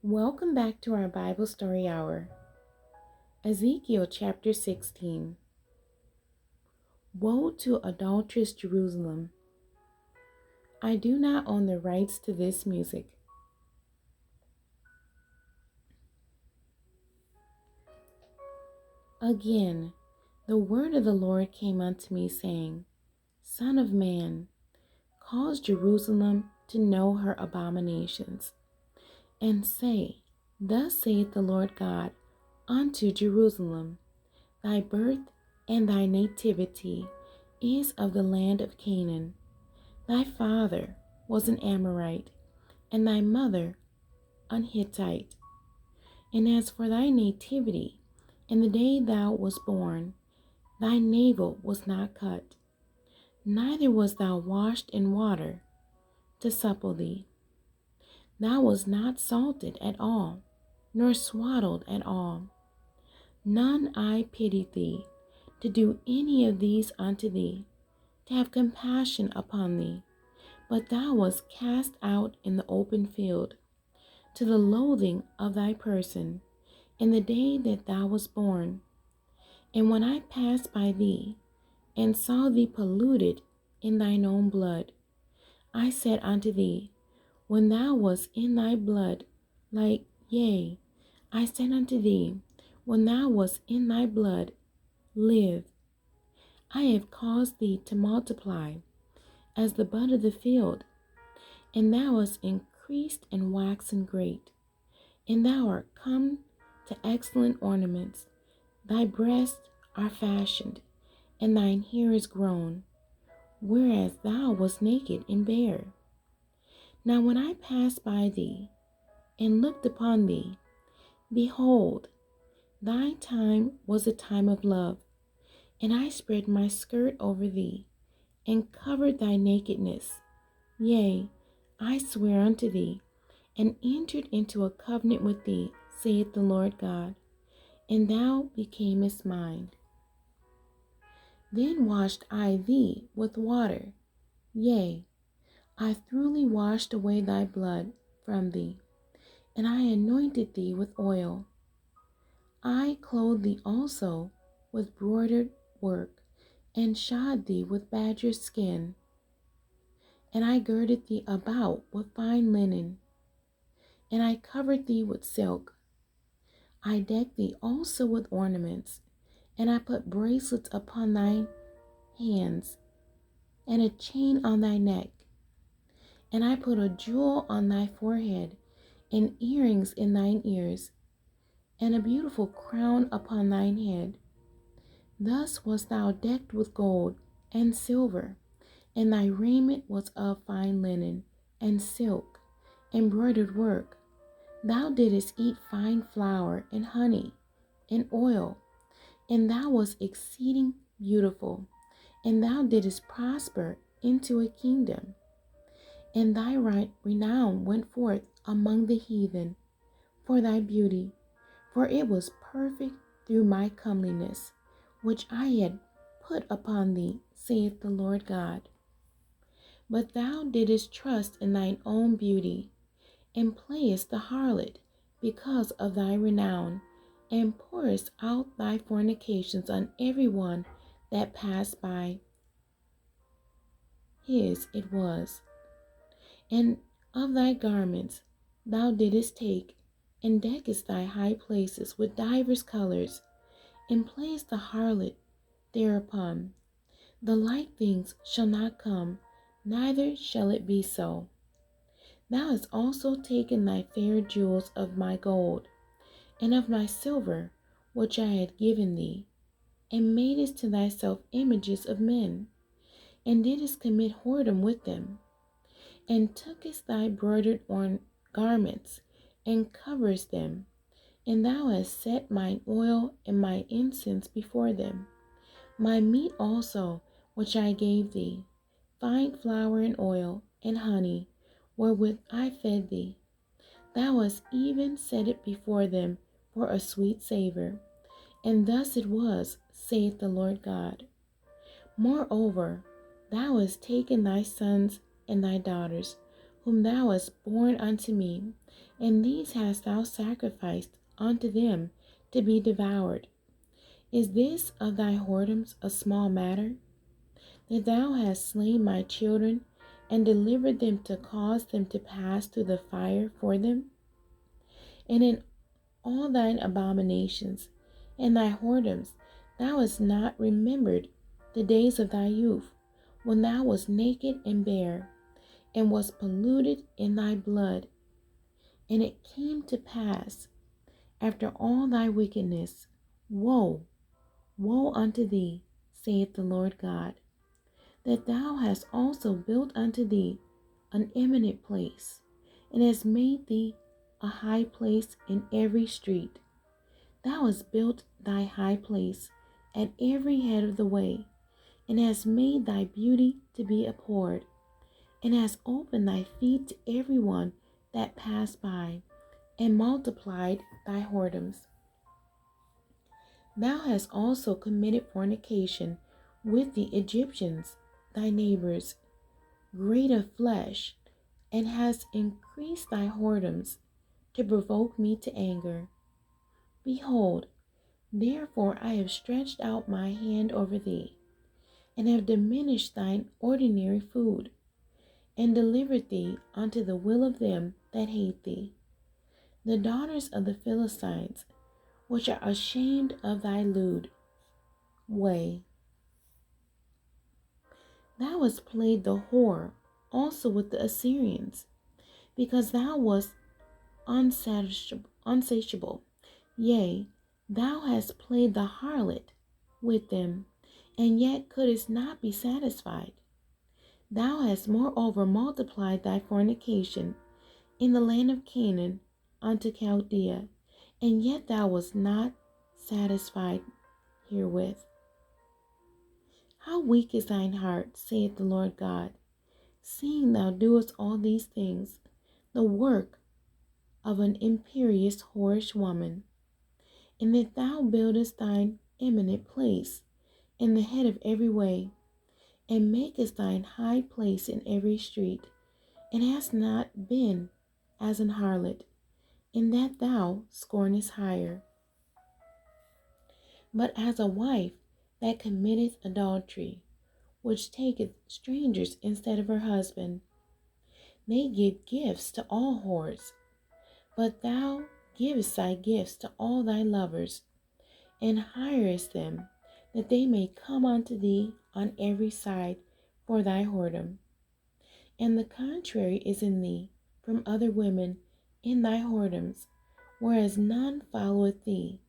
Welcome back to our Bible Story Hour. Ezekiel chapter 16. Woe to adulterous Jerusalem! I do not own the rights to this music. Again, the word of the Lord came unto me, saying, Son of man, cause Jerusalem to know her abominations, and say, Thus saith the Lord God unto Jerusalem, Thy birth and thy nativity is of the land of Canaan. Thy father was an Amorite, and thy mother an Hittite. And as for thy nativity, in the day thou wast born, thy navel was not cut, neither was thou washed in water to supple thee. Thou wast not salted at all, nor swaddled at all. None I pitied thee, to do any of these unto thee, to have compassion upon thee. But thou wast cast out in the open field, to the loathing of thy person, in the day that thou wast born. And when I passed by thee, and saw thee polluted in thine own blood, I said unto thee, when thou wast in thy blood, I said unto thee, when thou wast in thy blood, live. I have caused thee to multiply as the bud of the field, and thou hast increased and waxen great, and thou art come to excellent ornaments. Thy breasts are fashioned, and thine hair is grown, whereas thou wast naked and bare. Now when I passed by thee, and looked upon thee, behold, thy time was a time of love, and I spread my skirt over thee, and covered thy nakedness. Yea, I swear unto thee, and entered into a covenant with thee, saith the Lord God, and thou becamest mine. Then washed I thee with water, yea, I thoroughly washed away thy blood from thee, and I anointed thee with oil. I clothed thee also with broidered work, and shod thee with badger's skin, and I girded thee about with fine linen, and I covered thee with silk. I decked thee also with ornaments, and I put bracelets upon thine hands, and a chain on thy neck, and I put a jewel on thy forehead, and earrings in thine ears, and a beautiful crown upon thine head. Thus wast thou decked with gold and silver, and thy raiment was of fine linen, and silk, embroidered work. Thou didst eat fine flour, and honey, and oil, and thou wast exceeding beautiful, and thou didst prosper into a kingdom. And thy renown went forth among the heathen for thy beauty, for it was perfect through my comeliness, which I had put upon thee, saith the Lord God. But thou didst trust in thine own beauty, and playest the harlot because of thy renown, and pourest out thy fornications on every one that passed by. His it was. And of thy garments thou didst take, and deckest thy high places with divers colors, and playest the harlot thereupon. The like things shall not come, neither shall it be so. Thou hast also taken thy fair jewels of my gold, and of my silver, which I had given thee, and madest to thyself images of men, and didst commit whoredom with them, and tookest thy broidered garments, and coverest them, and thou hast set mine oil and my incense before them, my meat also, which I gave thee, fine flour and oil and honey, wherewith I fed thee. Thou hast even set it before them for a sweet savor. And thus it was, saith the Lord God. Moreover, thou hast taken thy sons and thy daughters, whom thou hast borne unto me, and these hast thou sacrificed unto them to be devoured. Is this of thy whoredoms a small matter, that thou hast slain my children, and delivered them to cause them to pass through the fire for them? And in all thine abominations and thy whoredoms thou hast not remembered the days of thy youth, when thou wast naked and bare, and was polluted in thy blood. And it came to pass, after all thy wickedness, woe, woe unto thee, saith the Lord God, that thou hast also built unto thee an eminent place, and hast made thee a high place in every street. Thou hast built thy high place at every head of the way, and hast made thy beauty to be abhorred, and hast opened thy feet to every one that passed by, and multiplied thy whoredoms. Thou hast also committed fornication with the Egyptians, thy neighbors, great of flesh, and hast increased thy whoredoms to provoke me to anger. Behold, therefore I have stretched out my hand over thee, and have diminished thine ordinary food, and delivered thee unto the will of them that hate thee, the daughters of the Philistines, which are ashamed of thy lewd way. Thou hast played the whore also with the Assyrians, because thou wast unsatiable. Yea, thou hast played the harlot with them, and yet couldst not be satisfied. Thou hast moreover multiplied thy fornication in the land of Canaan unto Chaldea, and yet thou wast not satisfied herewith. How weak is thine heart, saith the Lord God, seeing thou doest all these things, the work of an imperious whorish woman, and that thou buildest thine eminent place in the head of every way, and makest thine high place in every street, and hast not been as an harlot, in that thou scornest hire, but as a wife that committeth adultery, which taketh strangers instead of her husband. They give gifts to all whores, but thou givest thy gifts to all thy lovers, and hirest them, that they may come unto thee on every side for thy whoredom. And the contrary is in thee from other women in thy whoredoms, whereas none followeth thee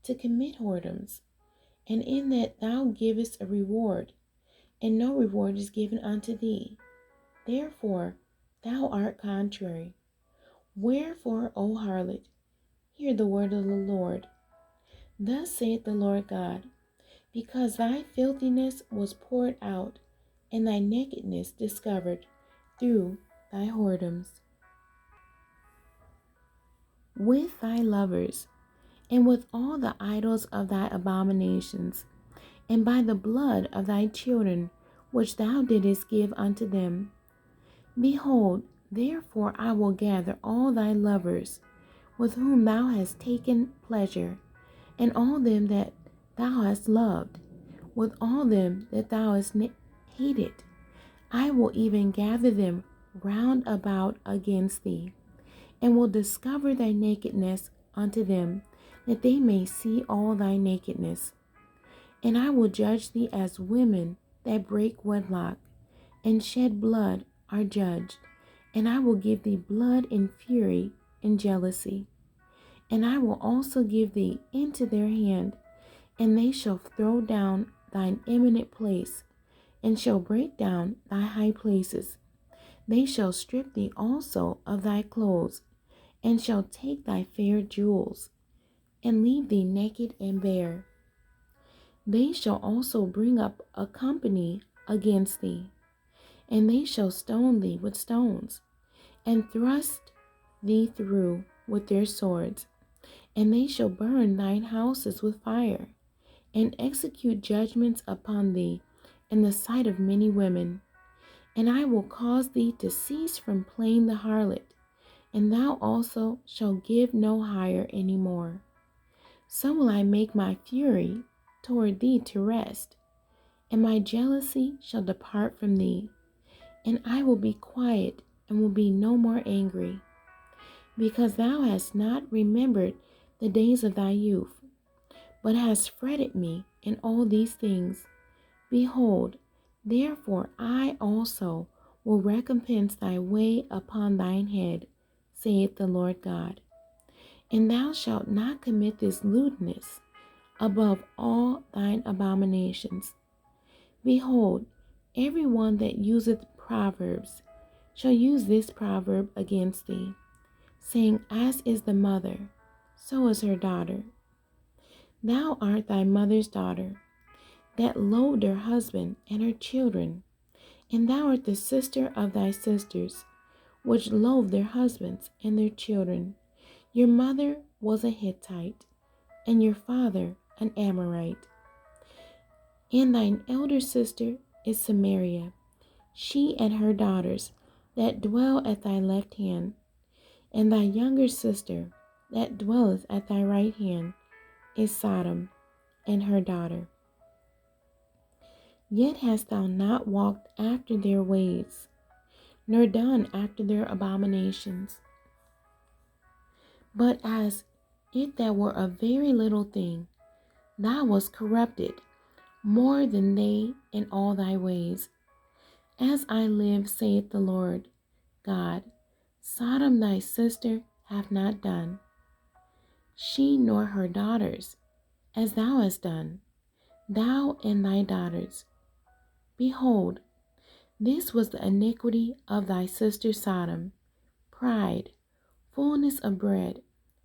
to commit whoredoms, and in that thou givest a reward, and no reward is given unto thee. Therefore thou art contrary. Wherefore, O harlot, hear the word of the Lord. Thus saith the Lord God, because thy filthiness was poured out, and thy nakedness discovered through thy whoredoms with thy lovers, and with all the idols of thy abominations, and by the blood of thy children, which thou didst give unto them. Behold, therefore I will gather all thy lovers, with whom thou hast taken pleasure, and all them that thou hast loved, with all them that thou hast hated. I will even gather them round about against thee, and will discover thy nakedness unto them, that they may see all thy nakedness. And I will judge thee as women that break wedlock, and shed blood are judged. And I will give thee blood in fury and jealousy. And I will also give thee into their hand, and they shall throw down thine eminent place, and shall break down thy high places. They shall strip thee also of thy clothes, and shall take thy fair jewels, and leave thee naked and bare. They shall also bring up a company against thee, and they shall stone thee with stones, and thrust thee through with their swords. And they shall burn thine houses with fire, and execute judgments upon thee in the sight of many women. And I will cause thee to cease from playing the harlot, and thou also shalt give no hire any more. So will I make my fury toward thee to rest, and my jealousy shall depart from thee, and I will be quiet and will be no more angry, because thou hast not remembered the days of thy youth, but hast fretted me in all these things. Behold, therefore I also will recompense thy way upon thine head, saith the Lord God. And thou shalt not commit this lewdness above all thine abominations. Behold, every one that useth proverbs shall use this proverb against thee, saying, As is the mother, so is her daughter. Thou art thy mother's daughter, that loathed her husband and her children, and thou art the sister of thy sisters, which loathed their husbands and their children. Your mother was a Hittite, and your father an Amorite. And thine elder sister is Samaria, she and her daughters that dwell at thy left hand, and thy younger sister that dwelleth at thy right hand is Sodom and her daughter. Yet hast thou not walked after their ways, nor done after their abominations. But as if that were a very little thing, thou wast corrupted more than they in all thy ways. As I live, saith the Lord God, Sodom thy sister hath not done, she nor her daughters, as thou hast done, thou and thy daughters. Behold, this was the iniquity of thy sister Sodom, pride, fullness of bread,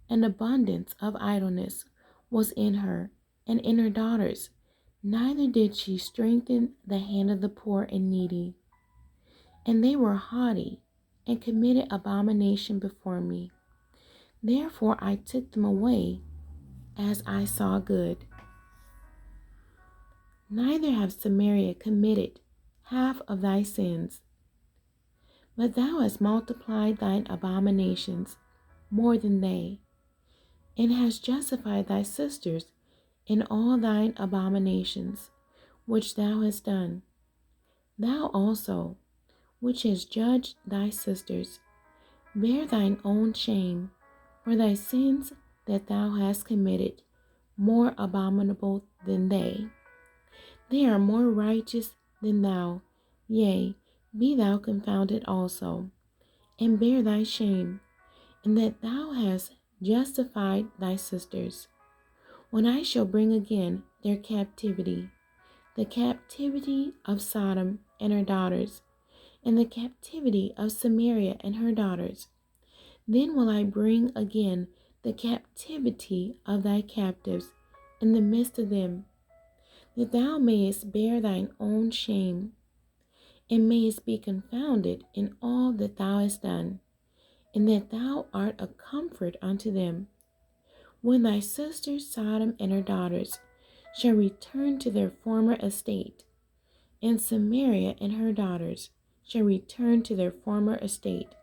and abundance of idleness was in her and in her daughters, neither did she strengthen the hand of the poor and needy. And they were haughty, and committed abomination before me. Therefore I took them away as I saw good. Neither have Samaria committed half of thy sins, but thou hast multiplied thine abominations more than they, and hast justified thy sisters in all thine abominations, which thou hast done. Thou also, which hast judged thy sisters, bear thine own shame, for thy sins that thou hast committed, more abominable than they. They are more righteous than thou, yea, be thou confounded also, and bear thy shame, in that thou hast justified thy sisters. When I shall bring again their captivity, the captivity of Sodom and her daughters, and the captivity of Samaria and her daughters, then will I bring again the captivity of thy captives in the midst of them, that thou mayest bear thine own shame, and mayest be confounded in all that thou hast done, and that thou art a comfort unto them. When thy sister Sodom and her daughters shall return to their former estate, and Samaria and her daughters shall return to their former estate,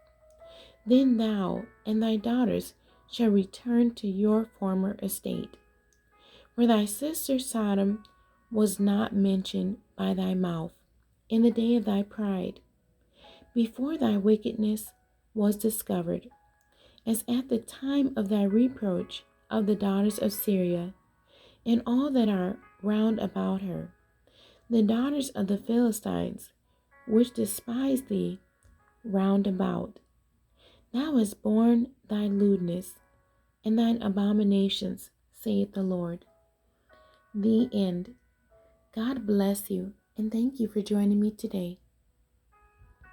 then thou and thy daughters shall return to your former estate. For thy sister Sodom was not mentioned by thy mouth in the day of thy pride, before thy wickedness was discovered, as at the time of thy reproach of the daughters of Syria, and all that are round about her, the daughters of the Philistines, which despise thee round about. Thou hast borne thy lewdness and thine abominations, saith the Lord. The end. God bless you, and thank you for joining me today.